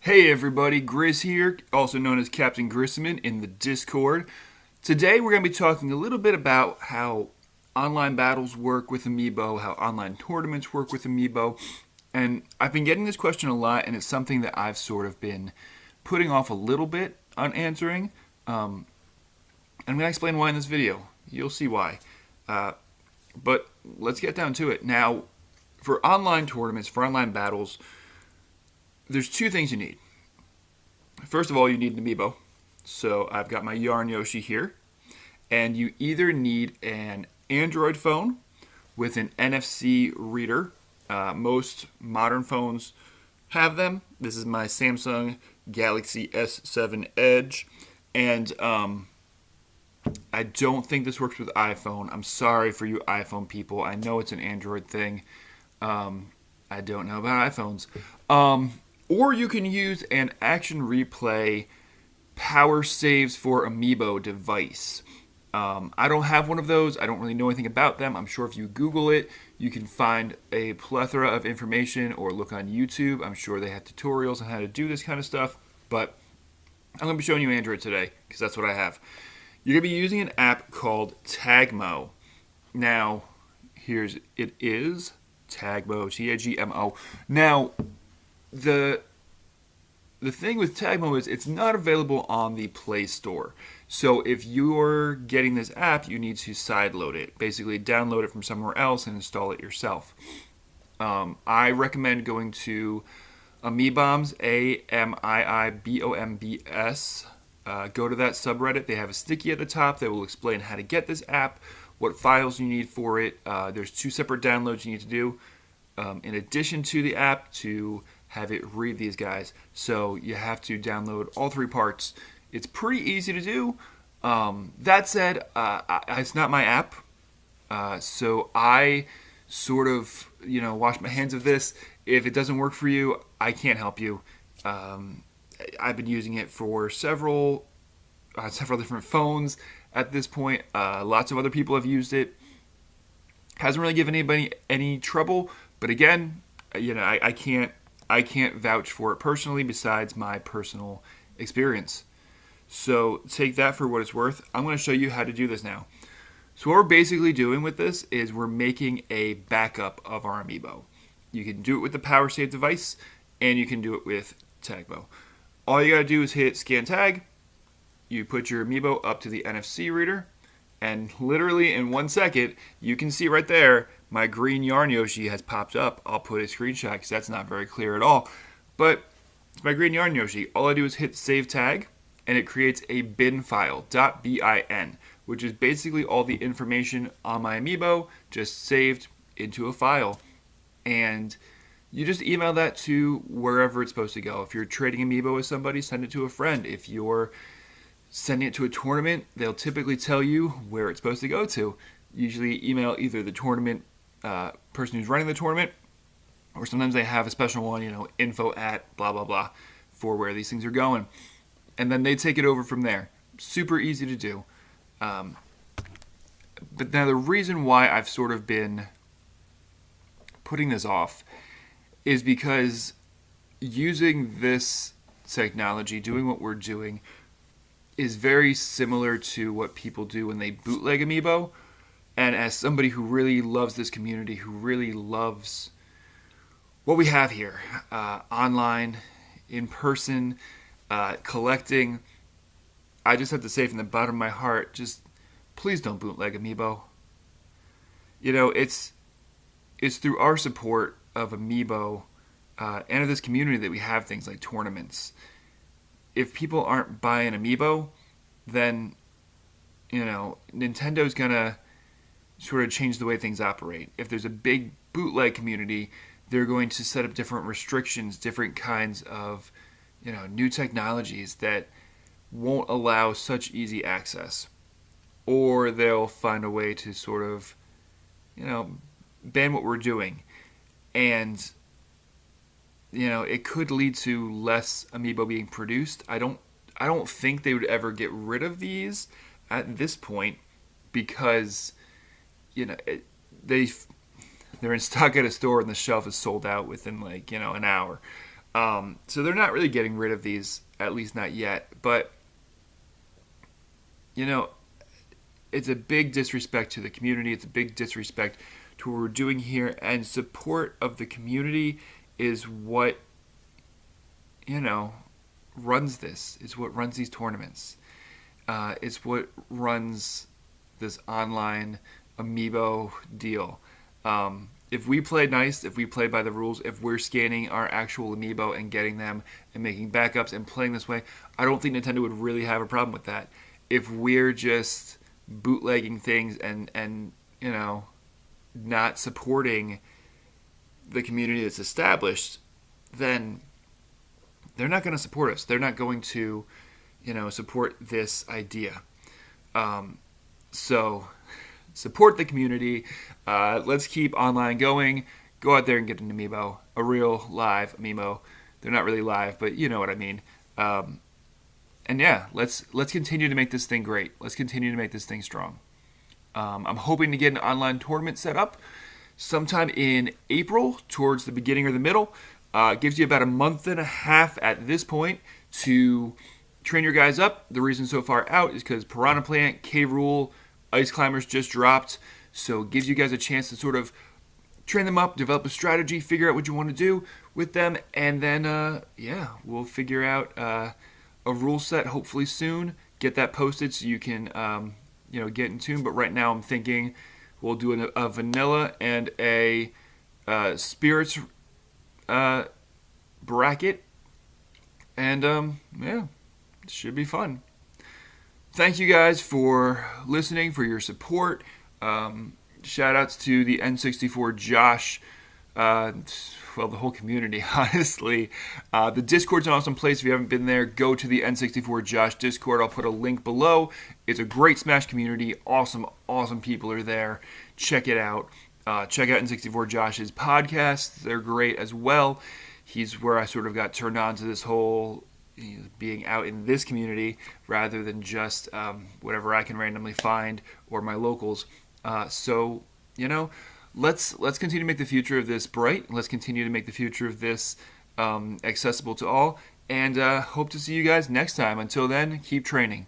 Hey everybody, Grizz here, also known as Captain Grissaman in the Discord. Today we're going to be talking a little bit about how online battles work with Amiibo, how online tournaments work with Amiibo, and I've been getting this question a lot, and it's something that I've sort of been putting off a little bit on answering. And I'm going to explain why in this video. You'll see why. But let's get down to it. Now, for online tournaments, for online battles, there's two things you need. First of all, you need an amiibo. So I've got my Yarn Yoshi here. And you either need an Android phone with an NFC reader. Most modern phones have them. This is my Samsung Galaxy S7 Edge. And I don't think this works with iPhone. I'm sorry for you iPhone people. I know it's an Android thing. I don't know about iPhones. Or you can use an Action Replay Power Saves for Amiibo device. I don't have one of those. I don't really know anything about them. I'm sure if you Google it, you can find a plethora of information or look on YouTube. I'm sure they have tutorials on how to do this kind of stuff. But I'm going to be showing you Android today because that's what I have. You're going to be using an app called Tagmo. Now, it is Tagmo, Tagmo. Now, the thing with Tagmo is it's not available on the Play Store. So if you're getting this app, you need to sideload it. Basically, download it from somewhere else and install it yourself. I recommend going to Amiibombs, Amiibombs. Go to that subreddit. They have a sticky at the top that will explain how to get this app, what files you need for it. There's 2 separate downloads you need to do in addition to the app to have it read these guys. So you have to download all 3 parts. It's pretty easy to do. That said, it's not my app. So I sort of, wash my hands of this. If it doesn't work for you, I can't help you. I've been using it for several different phones at this point. Lots of other people have used it. Hasn't really given anybody any trouble. But again, I can't vouch for it personally besides my personal experience. So take that for what it's worth. I'm going to show you how to do this now. So what we're basically doing with this is we're making a backup of our Amiibo. You can do it with the Power Save device, and you can do it with Tagmo. All you got to do is hit Scan Tag. You put your Amiibo up to the NFC reader, and literally in 1 second, you can see right there, my green Yarn Yoshi has popped up. I'll put a screenshot because that's not very clear at all. But it's my green Yarn Yoshi. All I do is hit Save Tag, and it creates a bin file, .bin, which is basically all the information on my Amiibo just saved into a file. And you just email that to wherever it's supposed to go. If you're trading Amiibo with somebody, send it to a friend. If you're sending it to a tournament, they'll typically tell you where it's supposed to go to. Usually email either the tournament person who's running the tournament, or sometimes they have a special one, info at blah, blah, blah, for where these things are going. And then they take it over from there. Super easy to do. But now the reason why I've sort of been putting this off is because using this technology, doing what we're doing, is very similar to what people do when they bootleg Amiibo. And as somebody who really loves this community, who really loves what we have here, online, in person, collecting, I just have to say from the bottom of my heart, just please don't bootleg Amiibo. It's through our support of Amiibo and of this community that we have things like tournaments. If people aren't buying Amiibo, then Nintendo's gonna sort of change the way things operate. If there's a big bootleg community, they're going to set up different restrictions, different kinds of new technologies that won't allow such easy access. Or they'll find a way to sort of ban what we're doing. And it could lead to less Amiibo being produced. I don't think they would ever get rid of these at this point because they're in stock at a store and the shelf is sold out within an hour. So they're not really getting rid of these, at least not yet. But, you know, it's a big disrespect to the community. It's a big disrespect to what we're doing here. And support of the community is what, runs this. It's what runs these tournaments. It's what runs this online amiibo deal. If we play nice, if we play by the rules, if we're scanning our actual amiibo and getting them and making backups and playing this way, I don't think Nintendo would really have a problem with that. If we're just bootlegging things and not supporting the community that's established, then they're not going to support us. They're not going to, support this idea. So support the community. Let's keep online going. Go out there and get an amiibo, a real live amiibo. They're not really live, but you know what I mean. And yeah, let's continue to make this thing great. Let's continue to make this thing strong. I'm hoping to get an online tournament set up sometime in April, towards the beginning or the middle. It gives you about a month and a half at this point to train your guys up. The reason so far out is because Piranha Plant, K-Rool, Ice Climbers just dropped. So it gives you guys a chance to sort of train them up, develop a strategy, figure out what you want to do with them, and then, we'll figure out a rule set hopefully soon. Get that posted so you can, get in tune. But right now I'm thinking we'll do a vanilla and a spirits bracket. And, it should be fun. Thank you guys for listening, for your support. Shout outs to the N64 Josh, the whole community, honestly. The Discord's an awesome place. If you haven't been there, go to the N64 Josh Discord. I'll put a link below. It's a great Smash community. Awesome, awesome people are there. Check it out. Check out N64 Josh's podcast. They're great as well. He's where I sort of got turned on to this whole being out in this community rather than just whatever I can randomly find or my locals. So let's continue to make the future of this bright. Let's continue to make the future of this accessible to all. And hope to see you guys next time. Until then, keep training.